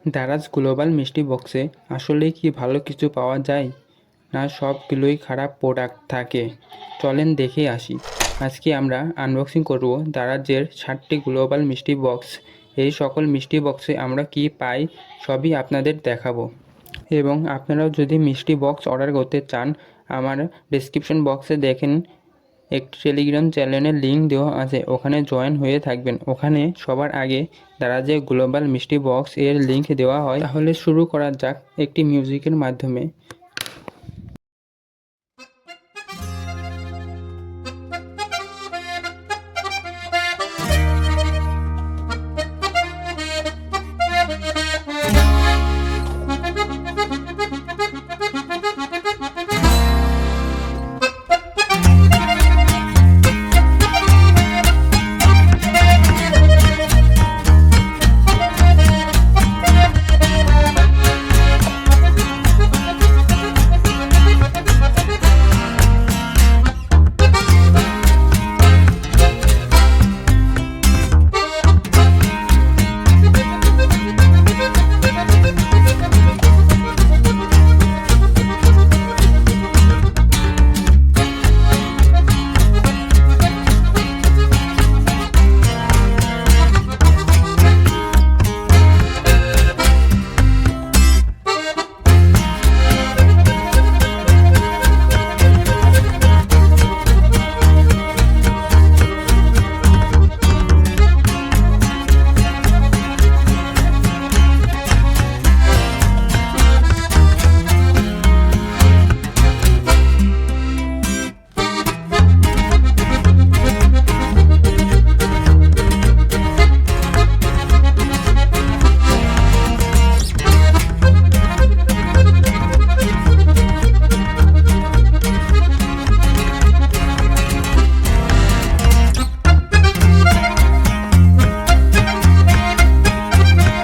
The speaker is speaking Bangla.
দারাজ গ্লোবাল মিষ্টি বক্সে আসলেই কি ভালো কিছু পাওয়া যায়, না সবগুলোই খারাপ প্রোডাক্ট থাকে? চলেন দেখে আসি। আজকে আমরা আনবক্সিং করব দারাজের 7টি গ্লোবাল মিষ্টি বক্স। এই সকল মিষ্টি বক্সে আমরা কি পাই সবই আপনাদের দেখাবো। এবং আপনারাও যদি মিষ্টি বক্স অর্ডার করতে চান, আমার ডেসক্রিপশন বক্সে দেখেন একটি টেলিগ্রাম চ্যানেলের লিঙ্ক দেওয়া আছে, ওখানে জয়েন হয়ে থাকবেন। ওখানে সবার আগে দারাজের গ্লোবাল মিষ্টি বক্স এর লিঙ্ক দেওয়া হয়। তাহলে শুরু করা যাক একটি মিউজিকের মাধ্যমে।